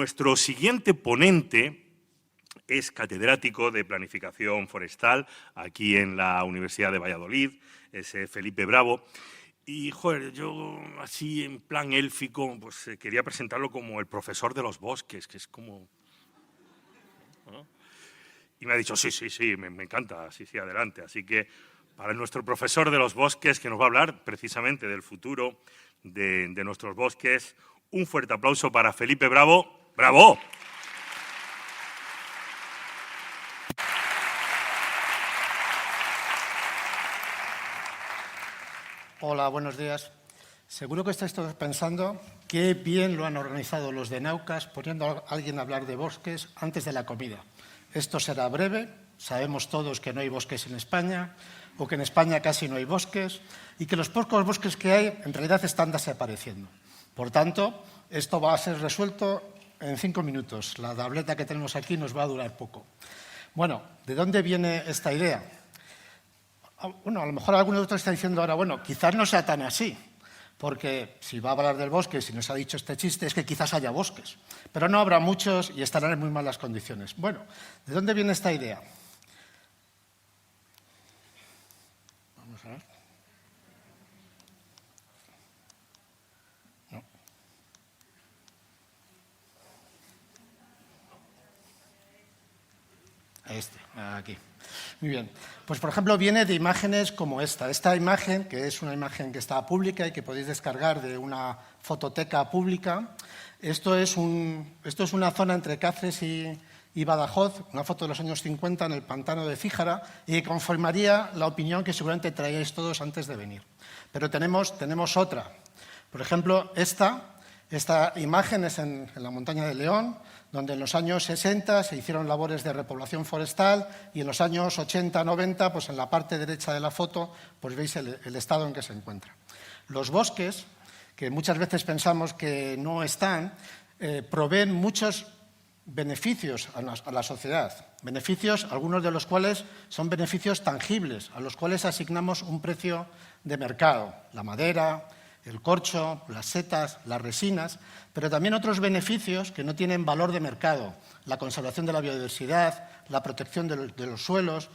Nuestro siguiente ponente es catedrático de Planificación Forestal aquí en la Universidad de Valladolid, es Felipe Bravo. Y, joder, yo así en plan élfico, pues quería presentarlo como el profesor de los bosques, que es como... ¿no? Y me ha dicho, sí, me encanta, sí, adelante. Así que para nuestro profesor de los bosques, que nos va a hablar precisamente del futuro de nuestros bosques, un fuerte aplauso para Felipe Bravo. ¡Bravo! Hola, buenos días. Seguro que estáis todos pensando qué bien lo han organizado los de Naucas poniendo a alguien a hablar de bosques antes de la comida. Esto será breve, sabemos todos que no hay bosques en España o que en España casi no hay bosques y que los pocos bosques que hay en realidad están desapareciendo. Por tanto, esto va a ser resuelto en 5 minutos. La tableta que tenemos aquí nos va a durar poco. Bueno, ¿de dónde viene esta idea? Bueno, a lo mejor alguno de vosotros está diciendo ahora, bueno, quizás no sea tan así, porque si va a hablar del bosque, si nos ha dicho este chiste, es que quizás haya bosques, pero no habrá muchos y estarán en muy malas condiciones. Bueno, ¿de dónde viene esta idea? Vamos a ver. No. Aquí. Muy bien. Pues, por ejemplo, viene de imágenes como esta. Esta imagen, que es una imagen que está pública y que podéis descargar de una fototeca pública. Esto es una zona entre Cáceres y Badajoz, una foto de los años 50 en el pantano de Cíjara, y que confirmaría la opinión que seguramente traíais todos antes de venir. Pero tenemos otra. Por ejemplo, esta imagen es en la montaña de León, donde en los años 60 se hicieron labores de repoblación forestal y en los años 80-90, pues en la parte derecha de la foto, pues veis el estado en que se encuentra. Los bosques, que muchas veces pensamos que no están, proveen muchos beneficios a la sociedad. Beneficios, algunos de los cuales son beneficios tangibles, a los cuales asignamos un precio de mercado. La madera, el corcho, las setas, las resinas, pero también otros beneficios que no tienen valor de mercado, la conservación de la biodiversidad, la protección de los suelos,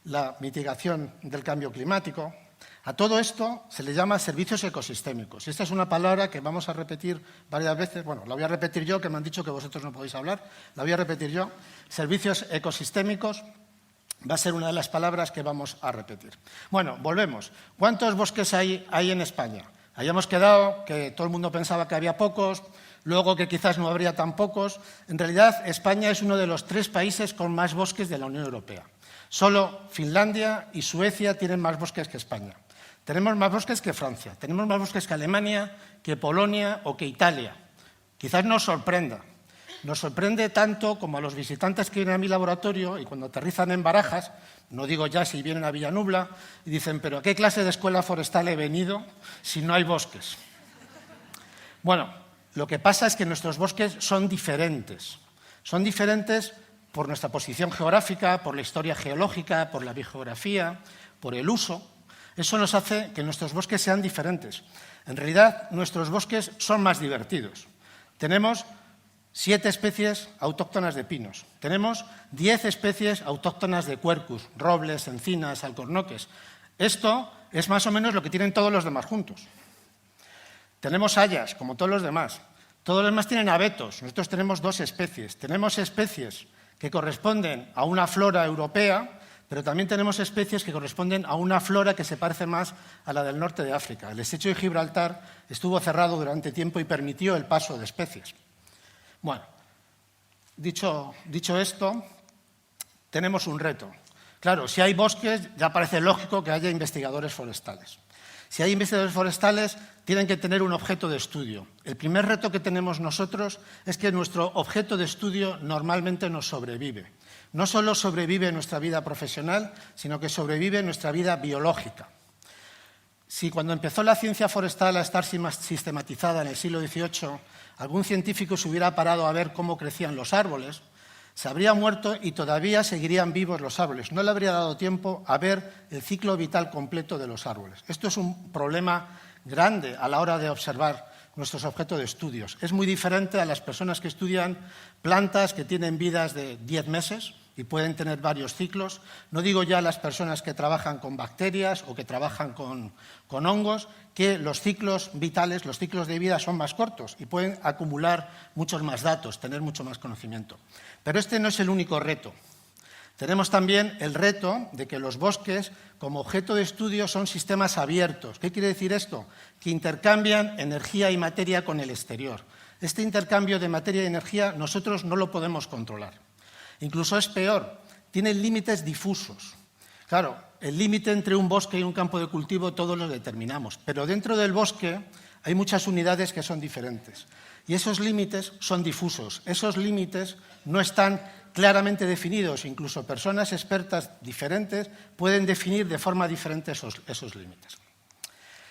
la mitigación del cambio climático. A todo esto se le llama servicios ecosistémicos. Esta es una palabra que vamos a repetir varias veces. Bueno, la voy a repetir yo, que me han dicho que vosotros no podéis hablar. La voy a repetir yo. Servicios ecosistémicos va a ser una de las palabras que vamos a repetir. Bueno, volvemos. ¿Cuántos bosques hay en España? Habíamos quedado que todo el mundo pensaba que había pocos, luego que quizás no habría tan pocos. En realidad, España es uno de los 3 países con más bosques de la Unión Europea. Solo Finlandia y Suecia tienen más bosques que España. Tenemos más bosques que Francia, tenemos más bosques que Alemania, que Polonia o que Italia. Quizás nos sorprenda. Nos sorprende tanto como a los visitantes que vienen a mi laboratorio y cuando aterrizan en Barajas, no digo ya si vienen a Villanubla, y dicen, pero ¿a qué clase de escuela forestal he venido si no hay bosques? Bueno, lo que pasa es que nuestros bosques son diferentes. Son diferentes por nuestra posición geográfica, por la historia geológica, por la biogeografía, por el uso. Eso nos hace que nuestros bosques sean diferentes. En realidad, nuestros bosques son más divertidos. Tenemos 7 especies autóctonas de pinos. Tenemos 10 especies autóctonas de quercus, robles, encinas, alcornoques. Esto es más o menos lo que tienen todos los demás juntos. Tenemos hayas, como todos los demás. Todos los demás tienen abetos. Nosotros tenemos 2 especies. Tenemos especies que corresponden a una flora europea, pero también tenemos especies que corresponden a una flora que se parece más a la del norte de África. El estrecho de Gibraltar estuvo cerrado durante tiempo y permitió el paso de especies. Bueno, dicho esto, tenemos un reto. Claro, si hay bosques, ya parece lógico que haya investigadores forestales. Si hay investigadores forestales, tienen que tener un objeto de estudio. El primer reto que tenemos nosotros es que nuestro objeto de estudio normalmente nos sobrevive. No solo sobrevive nuestra vida profesional, sino que sobrevive nuestra vida biológica. Si cuando empezó la ciencia forestal a estar sistematizada en el siglo XVIII, algún científico se hubiera parado a ver cómo crecían los árboles, se habría muerto y todavía seguirían vivos los árboles. No le habría dado tiempo a ver el ciclo vital completo de los árboles. Esto es un problema grande a la hora de observar nuestros objetos de estudios. Es muy diferente a las personas que estudian plantas que tienen vidas de 10 meses y pueden tener varios ciclos. No digo ya las personas que trabajan con bacterias o que trabajan con hongos, que los ciclos vitales, los ciclos de vida son más cortos y pueden acumular muchos más datos, tener mucho más conocimiento. Pero este no es el único reto. Tenemos también el reto de que los bosques, como objeto de estudio, son sistemas abiertos. ¿Qué quiere decir esto? Que intercambian energía y materia con el exterior. Este intercambio de materia y energía nosotros no lo podemos controlar. Incluso es peor, tienen límites difusos. Claro, el límite entre un bosque y un campo de cultivo todos lo determinamos, pero dentro del bosque hay muchas unidades que son diferentes. Y esos límites son difusos, esos límites no están claramente definidos, incluso personas expertas diferentes pueden definir de forma diferente esos límites.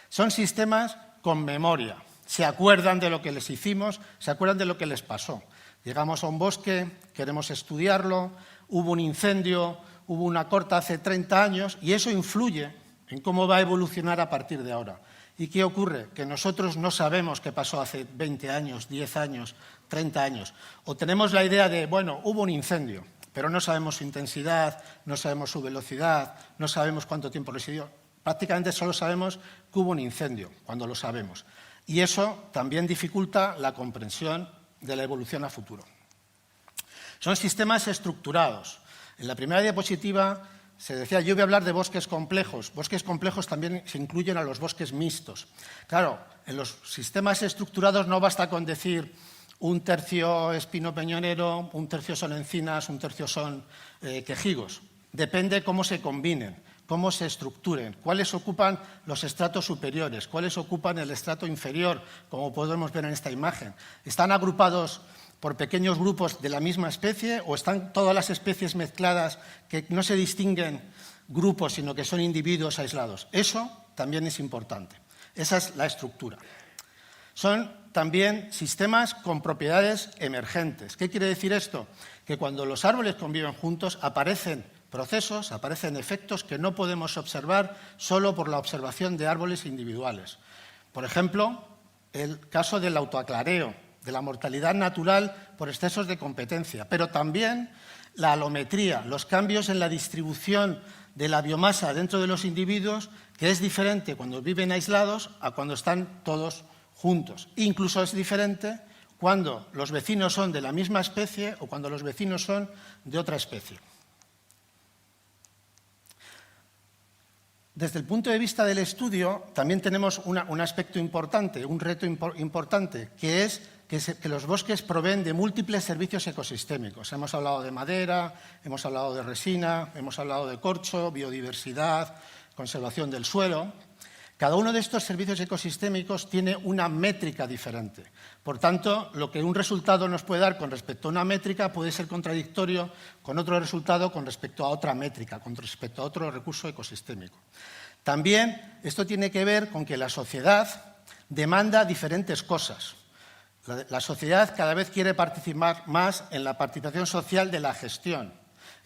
Son sistemas con memoria, se acuerdan de lo que les hicimos, se acuerdan de lo que les pasó. Llegamos a un bosque, queremos estudiarlo, hubo un incendio, hubo una corta hace 30 años y eso influye en cómo va a evolucionar a partir de ahora. ¿Y qué ocurre? Que nosotros no sabemos qué pasó hace 20 años, 10 años, 30 años. O tenemos la idea de, bueno, hubo un incendio, pero no sabemos su intensidad, no sabemos su velocidad, no sabemos cuánto tiempo residió. Prácticamente solo sabemos que hubo un incendio, cuando lo sabemos. Y eso también dificulta la comprensión de la evolución a futuro. Son sistemas estructurados. En la primera diapositiva se decía, yo voy a hablar de bosques complejos. Bosques complejos también se incluyen a los bosques mixtos. Claro, en los sistemas estructurados no basta con decir un tercio es pino peñonero, un tercio son encinas, un tercio son quejigos. Depende cómo se combinen, cómo se estructuren, cuáles ocupan los estratos superiores, cuáles ocupan el estrato inferior, como podemos ver en esta imagen. ¿Están agrupados por pequeños grupos de la misma especie o están todas las especies mezcladas que no se distinguen grupos, sino que son individuos aislados? Eso también es importante. Esa es la estructura. Son también sistemas con propiedades emergentes. ¿Qué quiere decir esto? Que cuando los árboles conviven juntos aparecen procesos, aparecen efectos que no podemos observar solo por la observación de árboles individuales. Por ejemplo, el caso del autoaclareo, de la mortalidad natural por excesos de competencia, pero también la alometría, los cambios en la distribución de la biomasa dentro de los individuos, que es diferente cuando viven aislados a cuando están todos juntos. Incluso es diferente cuando los vecinos son de la misma especie o cuando los vecinos son de otra especie. Desde el punto de vista del estudio, también tenemos un aspecto importante, un reto importante, que es que los bosques proveen de múltiples servicios ecosistémicos. Hemos hablado de madera, hemos hablado de resina, hemos hablado de corcho, biodiversidad, conservación del suelo. Cada uno de estos servicios ecosistémicos tiene una métrica diferente. Por tanto, lo que un resultado nos puede dar con respecto a una métrica puede ser contradictorio con otro resultado con respecto a otra métrica, con respecto a otro recurso ecosistémico. También esto tiene que ver con que la sociedad demanda diferentes cosas. La sociedad cada vez quiere participar más en la participación social de la gestión.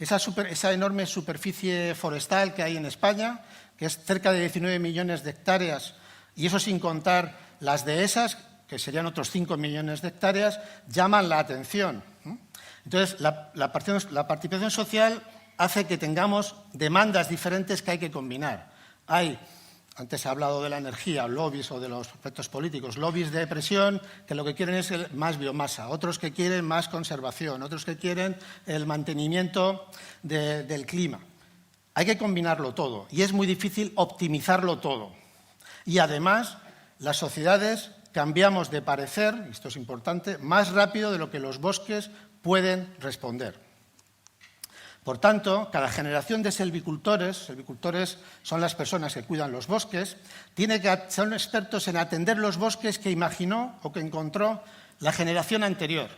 Esa enorme superficie forestal que hay en España, que es cerca de 19 millones de hectáreas, y eso sin contar las dehesas, que serían otros 5 millones de hectáreas, llaman la atención. Entonces, la participación social hace que tengamos demandas diferentes que hay que combinar. Antes se ha hablado de la energía, lobbies o de los aspectos políticos, lobbies de presión que lo que quieren es más biomasa, otros que quieren más conservación, otros que quieren el mantenimiento del clima. Hay que combinarlo todo y es muy difícil optimizarlo todo. Y además, las sociedades cambiamos de parecer, y esto es importante, más rápido de lo que los bosques pueden responder. Por tanto, cada generación de selvicultores son las personas que cuidan los bosques, son expertos en atender los bosques que imaginó o que encontró la generación anterior.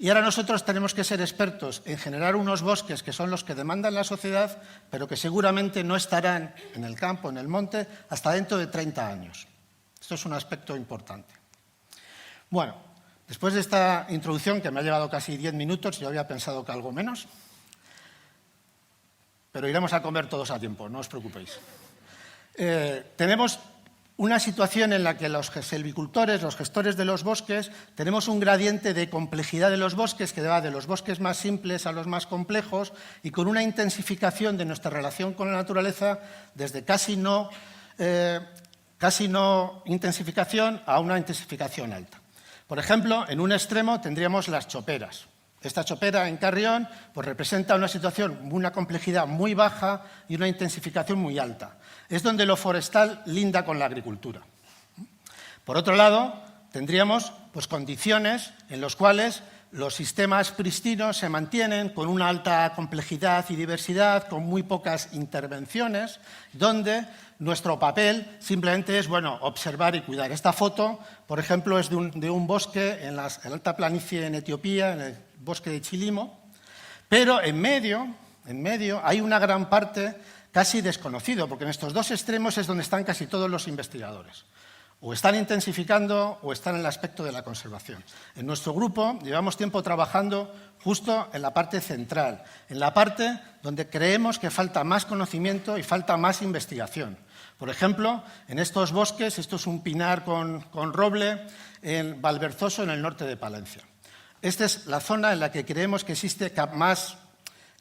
Y ahora nosotros tenemos que ser expertos en generar unos bosques que son los que demandan la sociedad, pero que seguramente no estarán en el campo, en el monte, hasta dentro de 30 años. Esto es un aspecto importante. Bueno, después de esta introducción, que me ha llevado casi 10 minutos, yo había pensado que algo menos, pero iremos a comer todos a tiempo, no os preocupéis. Tenemos una situación en la que los selvicultores, los gestores de los bosques, tenemos un gradiente de complejidad de los bosques que va de los bosques más simples a los más complejos y con una intensificación de nuestra relación con la naturaleza desde casi no intensificación a una intensificación alta. Por ejemplo, en un extremo tendríamos las choperas. Esta chopera en Carrión pues, representa una situación, una complejidad muy baja y una intensificación muy alta. Es donde lo forestal linda con la agricultura. Por otro lado, tendríamos pues, condiciones en las cuales los sistemas pristinos se mantienen con una alta complejidad y diversidad, con muy pocas intervenciones, donde nuestro papel simplemente es observar y cuidar. Esta foto, por ejemplo, es de un bosque en la alta planicie en Etiopía, en el bosque de Chilimo, pero en medio hay una gran parte casi desconocido, porque en estos dos extremos es donde están casi todos los investigadores. O están intensificando o están en el aspecto de la conservación. En nuestro grupo llevamos tiempo trabajando justo en la parte central, en la parte donde creemos que falta más conocimiento y falta más investigación. Por ejemplo, en estos bosques, esto es un pinar con roble en Valverzoso, en el norte de Palencia. Esta es la zona en la que creemos que existe más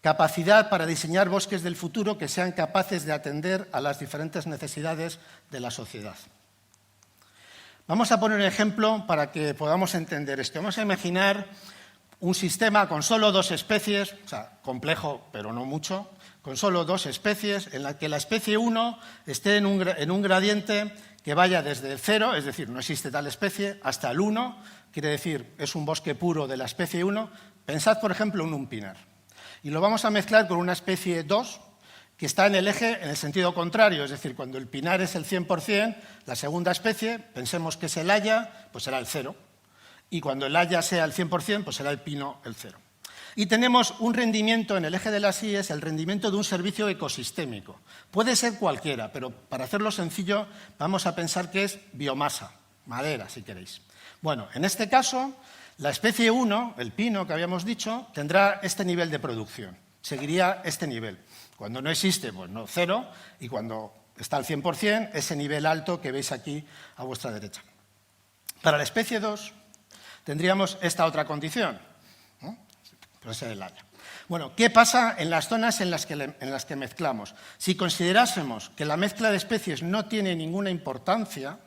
capacidad para diseñar bosques del futuro que sean capaces de atender a las diferentes necesidades de la sociedad. Vamos a poner un ejemplo para que podamos entender esto. Vamos a imaginar un sistema con solo 2 especies, o sea, complejo pero no mucho, con solo 2 especies, en la que la especie 1 esté en un gradiente que vaya desde el 0, es decir, no existe tal especie, hasta el 1, quiere decir, es un bosque puro de la especie 1. Pensad, por ejemplo, en un pinar. Y lo vamos a mezclar con una especie 2, que está en el eje en el sentido contrario, es decir, cuando el pinar es el 100%, la segunda especie, pensemos que es el haya, pues será el 0. Y cuando el haya sea el 100%, pues será el pino el 0. Y tenemos un rendimiento en el eje de las IES, el rendimiento de un servicio ecosistémico. Puede ser cualquiera, pero para hacerlo sencillo vamos a pensar que es biomasa, madera, si queréis. Bueno, en este caso, la especie 1, el pino que habíamos dicho, tendrá este nivel de producción, seguiría este nivel. Cuando no existe, pues no, 0, y cuando está al 100%, ese nivel alto que veis aquí a vuestra derecha. Para la especie 2 tendríamos esta otra condición, ¿no? Puede ser el haya. Bueno, ¿qué pasa en las zonas en las que mezclamos? Si considerásemos que la mezcla de especies no tiene ninguna importancia,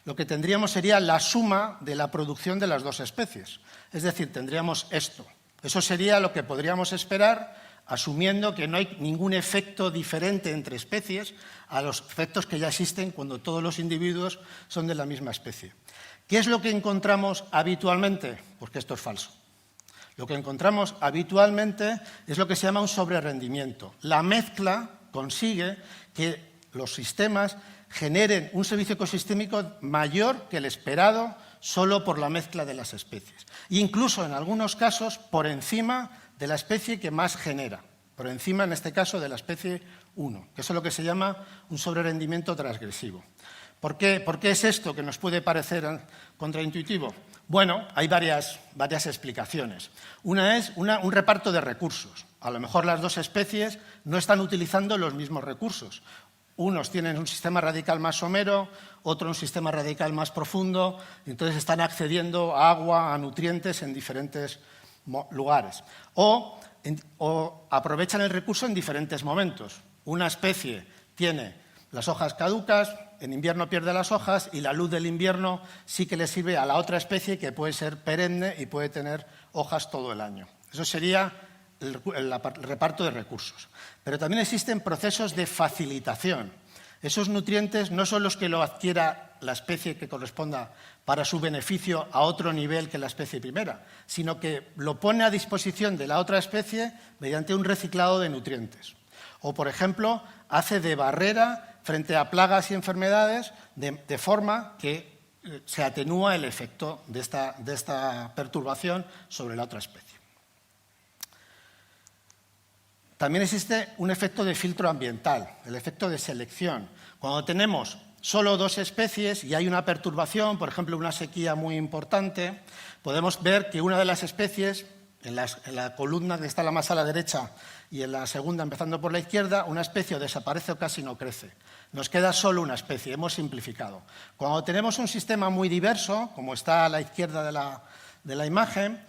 lo que tendríamos sería la suma de la producción de las 2 especies. Es decir, tendríamos esto. Eso sería lo que podríamos esperar, asumiendo que no hay ningún efecto diferente entre especies a los efectos que ya existen cuando todos los individuos son de la misma especie. ¿Qué es lo que encontramos habitualmente? Porque esto es falso. Lo que encontramos habitualmente es lo que se llama un sobrerrendimiento. La mezcla consigue que los sistemas generen un servicio ecosistémico mayor que el esperado solo por la mezcla de las especies. E incluso, en algunos casos, por encima de la especie que más genera, por encima, en este caso, de la especie 1, que es lo que se llama un sobrerendimiento transgresivo. ¿Por qué es esto que nos puede parecer contraintuitivo? Bueno, hay varias explicaciones. Una es un reparto de recursos. A lo mejor las 2 especies no están utilizando los mismos recursos. Unos tienen un sistema radical más somero, otro un sistema radical más profundo, y entonces están accediendo a agua, a nutrientes en diferentes lugares. O aprovechan el recurso en diferentes momentos. Una especie tiene las hojas caducas, en invierno pierde las hojas y la luz del invierno sí que le sirve a la otra especie que puede ser perenne y puede tener hojas todo el año. Eso sería el reparto de recursos. Pero también existen procesos de facilitación. Esos nutrientes no son los que lo adquiera la especie que corresponda para su beneficio a otro nivel que la especie primera, sino que lo pone a disposición de la otra especie mediante un reciclado de nutrientes. O, por ejemplo, hace de barrera frente a plagas y enfermedades de forma que se atenúa el efecto de esta perturbación sobre la otra especie. También existe un efecto de filtro ambiental, el efecto de selección. Cuando tenemos solo 2 especies y hay una perturbación, por ejemplo, una sequía muy importante, podemos ver que una de las especies en la columna que está la más a la derecha y en la segunda, empezando por la izquierda, una especie o desaparece o casi no crece. Nos queda solo una especie, hemos simplificado. Cuando tenemos un sistema muy diverso, como está a la izquierda de la imagen,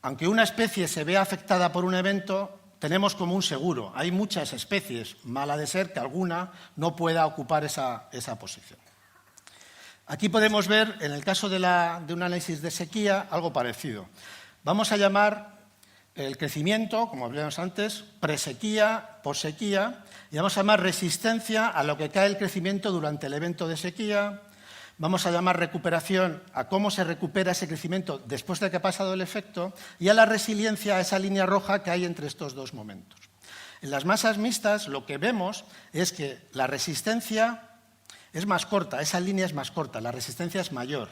aunque una especie se vea afectada por un evento, tenemos como un seguro. Hay muchas especies, mala de ser que alguna no pueda ocupar esa posición. Aquí podemos ver, en el caso de un análisis de sequía, algo parecido. Vamos a llamar el crecimiento, como hablábamos antes, presequía, possequía, y vamos a llamar resistencia a lo que cae el crecimiento durante el evento de sequía. Vamos a llamar recuperación a cómo se recupera ese crecimiento después de que ha pasado el efecto, y a la resiliencia a esa línea roja que hay entre estos dos momentos. En las masas mixtas lo que vemos es que la resistencia es más corta, esa línea es más corta, la resistencia es mayor.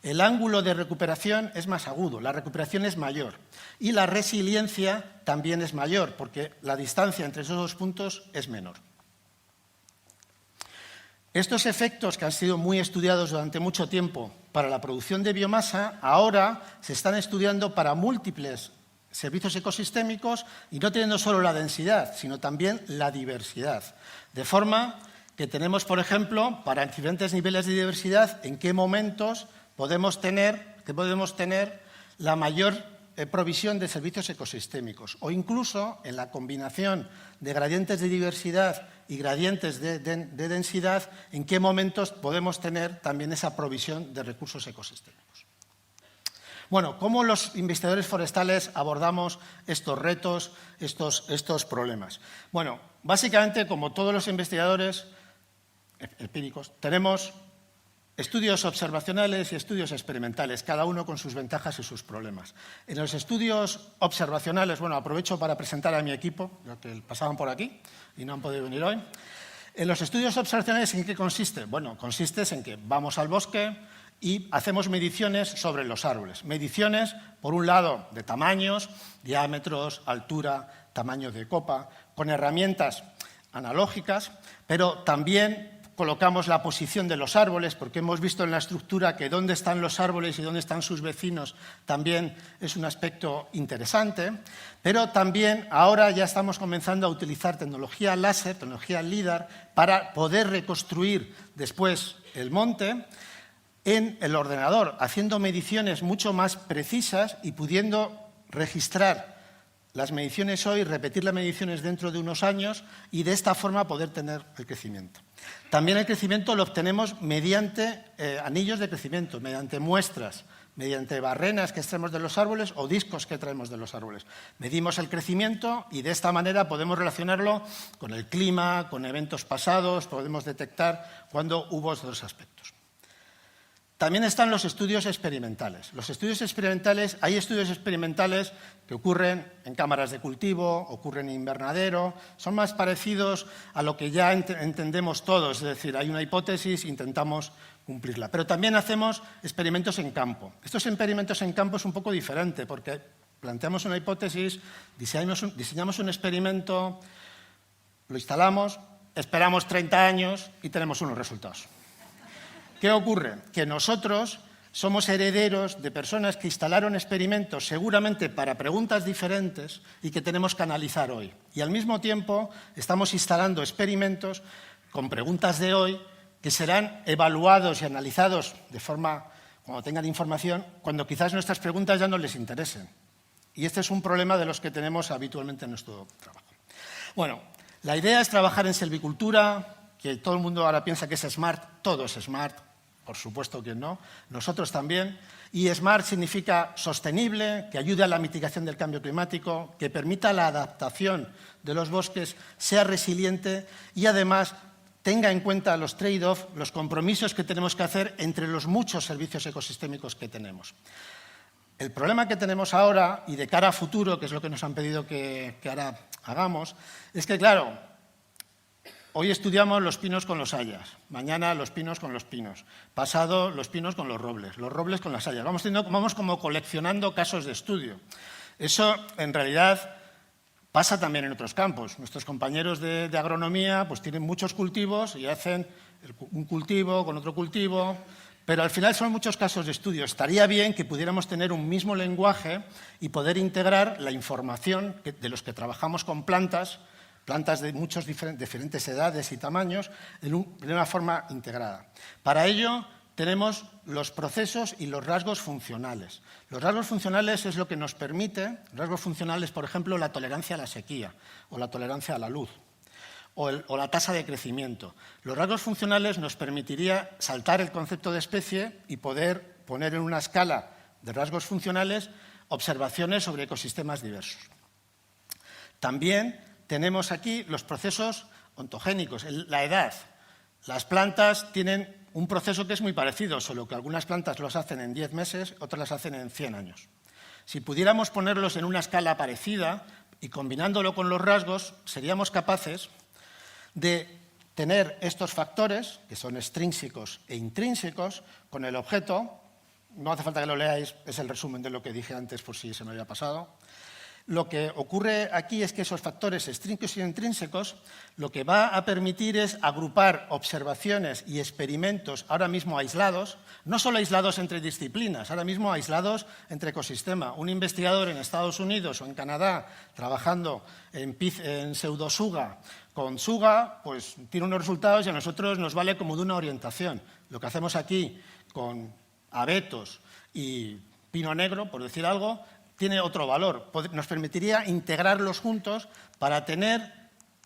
El ángulo de recuperación es más agudo, la recuperación es mayor. Y la resiliencia también es mayor, porque la distancia entre esos dos puntos es menor. Estos efectos que han sido muy estudiados durante mucho tiempo para la producción de biomasa, ahora se están estudiando para múltiples servicios ecosistémicos y no teniendo solo la densidad, sino también la diversidad. De forma que tenemos, por ejemplo, para diferentes niveles de diversidad, en qué momentos podemos tener la mayor provisión de servicios ecosistémicos, o incluso en la combinación de gradientes de diversidad y gradientes de densidad, en qué momentos podemos tener también esa provisión de recursos ecosistémicos. Bueno, ¿cómo los investigadores forestales abordamos estos retos, estos problemas? Bueno, básicamente, como todos los investigadores empíricos, tenemos estudios observacionales y estudios experimentales, cada uno con sus ventajas y sus problemas. En los estudios observacionales, bueno, aprovecho para presentar a mi equipo, ya que pasaban por aquí y no han podido venir hoy. En los estudios observacionales, ¿en qué consiste? Bueno, consiste en que vamos al bosque y hacemos mediciones sobre los árboles. Mediciones, por un lado, de tamaños, diámetros, altura, tamaño de copa, con herramientas analógicas, pero también colocamos la posición de los árboles, porque hemos visto en la estructura que dónde están los árboles y dónde están sus vecinos también es un aspecto interesante, pero también ahora ya estamos comenzando a utilizar tecnología láser, tecnología LIDAR, para poder reconstruir después el monte en el ordenador, haciendo mediciones mucho más precisas y pudiendo registrar las mediciones hoy, repetir las mediciones dentro de unos años y de esta forma poder tener el crecimiento. También el crecimiento lo obtenemos mediante anillos de crecimiento, mediante muestras, mediante barrenas que extraemos de los árboles o discos que traemos de los árboles. Medimos el crecimiento y de esta manera podemos relacionarlo con el clima, con eventos pasados, podemos detectar cuándo hubo otros aspectos. También están los estudios experimentales. Los estudios experimentales, hay estudios experimentales que ocurren en cámaras de cultivo, ocurren en invernadero, son más parecidos a lo que ya entendemos todos, es decir, hay una hipótesis, intentamos cumplirla. Pero también hacemos experimentos en campo. Estos experimentos en campo es un poco diferente porque planteamos una hipótesis, diseñamos un experimento, lo instalamos, esperamos 30 años y tenemos unos resultados. ¿Qué ocurre? Que nosotros somos herederos de personas que instalaron experimentos seguramente para preguntas diferentes y que tenemos que analizar hoy. Y al mismo tiempo estamos instalando experimentos con preguntas de hoy que serán evaluados y analizados de forma, cuando tengan información, cuando quizás nuestras preguntas ya no les interesen. Y este es un problema de los que tenemos habitualmente en nuestro trabajo. Bueno, la idea es trabajar en silvicultura, que todo el mundo ahora piensa que es smart, todo es smart, por supuesto que no, nosotros también. Y smart significa sostenible, que ayude a la mitigación del cambio climático, que permita la adaptación de los bosques, sea resiliente y además tenga en cuenta los trade-off, los compromisos que tenemos que hacer entre los muchos servicios ecosistémicos que tenemos. El problema que tenemos ahora, y de cara a futuro, que es lo que nos han pedido que ahora hagamos, es que, claro, hoy estudiamos los pinos con los hayas, mañana los pinos con los pinos, pasado los pinos con los robles con las hayas. Vamos como coleccionando casos de estudio. Eso, en realidad, pasa también en otros campos. Nuestros compañeros de agronomía pues tienen muchos cultivos y hacen un cultivo con otro cultivo Pero al final son muchos casos de estudio. Estaría bien que pudiéramos tener un mismo lenguaje y poder integrar la información de los que trabajamos con plantas de muchas diferentes edades y tamaños, de una forma integrada. Para ello tenemos los procesos y los rasgos funcionales. Los rasgos funcionales es lo que nos permite, rasgos funcionales, por ejemplo, la tolerancia a la sequía o la tolerancia a la luz o la tasa de crecimiento. Los rasgos funcionales nos permitiría saltar el concepto de especie y poder poner en una escala de rasgos funcionales observaciones sobre ecosistemas diversos. También tenemos aquí los procesos ontogénicos, la edad. Las plantas tienen un proceso que es muy parecido, solo que algunas plantas los hacen en 10 meses, otras las hacen en 100 años. Si pudiéramos ponerlos en una escala parecida y combinándolo con los rasgos, seríamos capaces de tener estos factores, que son extrínsecos e intrínsecos, con el objeto. No hace falta que lo leáis, es el resumen de lo que dije antes por si se me había pasado. Lo que ocurre aquí es que esos factores extrínsecos y intrínsecos lo que va a permitir es agrupar observaciones y experimentos ahora mismo aislados, no solo aislados entre disciplinas, ahora mismo aislados entre ecosistemas. Un investigador en Estados Unidos o en Canadá trabajando en pseudosuga con suga, pues tiene unos resultados y a nosotros nos vale como de una orientación. Lo que hacemos aquí con abetos y pino negro, por decir algo, tiene otro valor. Nos permitiría integrarlos juntos para tener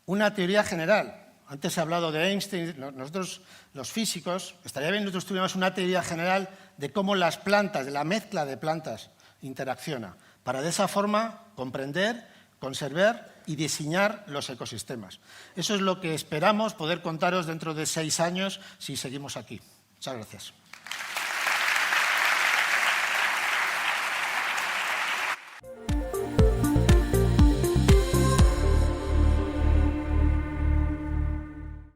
una teoría general. Antes he hablado de Einstein. Nosotros, los físicos, estaría bien que nosotros tuviéramos una teoría general de cómo las plantas, de la mezcla de plantas, interacciona, para de esa forma comprender, conservar y diseñar los ecosistemas. Eso es lo que esperamos poder contaros dentro de 6 años si seguimos aquí. Muchas gracias.